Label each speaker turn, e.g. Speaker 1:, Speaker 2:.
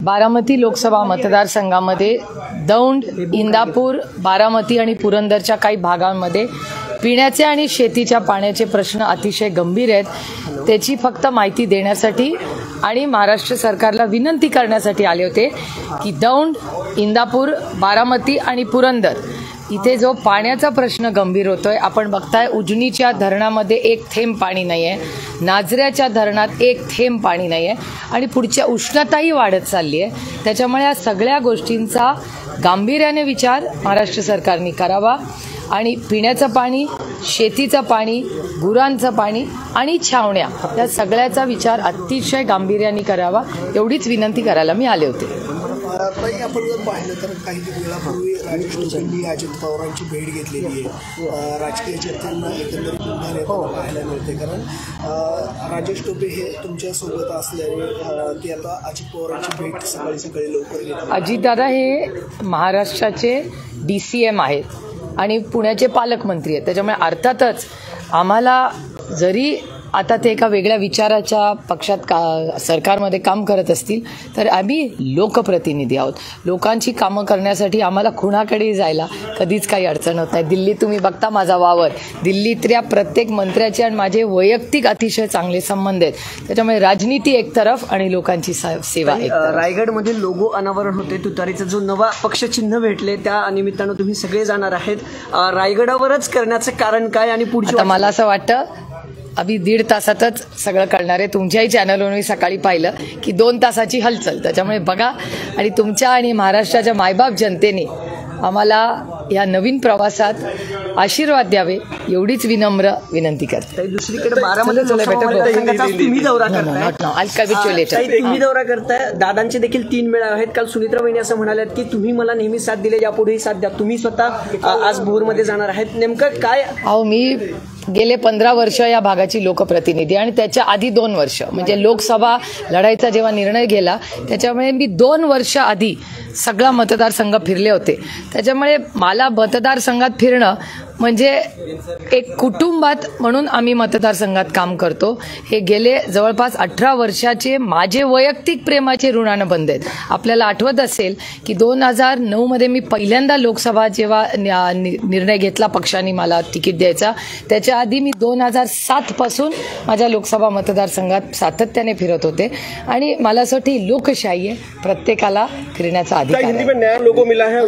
Speaker 1: बारामती लोकसभा मतदारसंघामध्ये दौंड, इंदापूर, बारामती आणि पुरंदरच्या काही भागांमध्ये पिण्याचे आणि शेतीच्या पाण्याचे प्रश्न अतिशय गंभीर आहेत। त्याची फक्त माहिती देण्यासाठी आणि महाराष्ट्र सरकारला विनंती करण्यासाठी आले होते की दौंड, इंदापूर, बारामती आणि पुरंदर इथे जो पाण्याचा प्रश्न गंभीर होतोय, आपण बघताय उजनीच्या धरणामध्ये एक थेंब पाणी नाही आहे, नाझऱ्याच्या धरणात एक थेंब पाणी नाही आहे आणि पुढच्या उष्णताही वाढत चालली आहे। त्याच्यामुळे या सगळ्या गोष्टींचा गांभीर्याने विचार महाराष्ट्र सरकारने करावा आणि पिण्याचं पाणी, शेतीचं पाणी, गुरांचं पाणी आणि छावण्या या सगळ्याचा विचार अतिशय गांभीर्याने करावा, एवढीच विनंती करायला मी आले होते।
Speaker 2: आपण जर पाहिलं तर काही वेळापूर्वी राजेश टोपेंनी अजित पवारांची भेट घेतलेली आहे। राजकीय चर्चांना एकंदरीत उभार पाहायला मिळते, कारण राजेश टोपे हे तुमच्यासोबत असल्याने ते आता अजित पवारांची भेट सकाळी लवकर घेतात।
Speaker 1: अजितदादा हे महाराष्ट्राचे DCM आहेत आणि पुण्याचे पालकमंत्री आहेत। त्याच्यामुळे अर्थातच आम्हाला जरी आता ते एका वेगळ्या विचाराच्या पक्षात सरकारमध्ये काम करत असतील तर आम्ही लोकप्रतिनिधी आहोत। लोकांची कामं करण्यासाठी आम्हाला कुणाकडेही जायला कधीच काही अडचण होत नाही। दिल्लीत तुम्ही बघता माझा वावर, दिल्लीतल्या प्रत्येक मंत्र्याचे आणि माझे वैयक्तिक अतिशय चांगले संबंध आहेत। त्याच्यामुळे राजनीती एक तरफ आणि लोकांची सेवा एक तरफ।
Speaker 3: रायगडमध्ये लोगो अनावरण होते, तुतारीचं जो नवा पक्षचिन्ह भेटले त्या निमित्तानं तुम्ही सगळे जाणार आहेत। रायगडावरच करण्याचं कारण काय आणि पुढचं?
Speaker 1: मला असं वाटतं अभी 1.5 तासातच सगळं कळणार आहे। तुमच्याही चॅनलवर मी सकाळी पाहिलं की 2 तासाची हलचल, त्याच्यामुळे बघा आणि तुमच्या आणि महाराष्ट्राच्या मायबाप जनतेने आम्हाला या नवीन प्रवासात आशीर्वाद द्यावे एवढीच विनम्र विनंती करते।
Speaker 3: दुसरीकडे बारामती तुम्ही दौरा करताय, तुम्ही दौरा करताय, दादांचे देखील 3 मेळावे आहेत। काल सुनीत्रा वहिनी असं म्हणाल्यात की तुम्ही मला नेहमी साथ दिले, यापुढेही साथ द्या। तुम्ही स्वतः आज भोरमध्ये जाणार आहेत, नेमकं काय?
Speaker 1: अहो, मी गेले 15 वर्ष या भागाची लोकप्रतिनिधी आणि त्याच्या आधी 2 वर्ष म्हणजे लोकसभा लढाईचा जेव्हा निर्णय गेला त्याच्यामुळे मी 2 वर्ष आधी सगळा मतदारसंघ फिरले होते। त्याच्यामुळे मला मतदारसंघात फिरणं म्हणजे एक कुटुंबात म्हणून आम्ही मतदारसंघात काम करतो। हे गेले जवळपास 18 वर्षाचे माझे वैयक्तिक प्रेमाचे ऋणानं बंद आहेत। आपल्याला आठवत असेल की 2009 मध्ये मी पहिल्यांदा लोकसभा जेव्हा निर्णय घेतला पक्षाने मला तिकीट द्यायचा, त्याच्या आधी मी 2007 पासून माझ्या लोकसभा मतदारसंघात सातत्याने फिरत होते आणि मला असं वाटतं लोकशाही आहे, प्रत्येकाला फिरण्याचा अधिकार आहे।
Speaker 2: लोगो मिला है,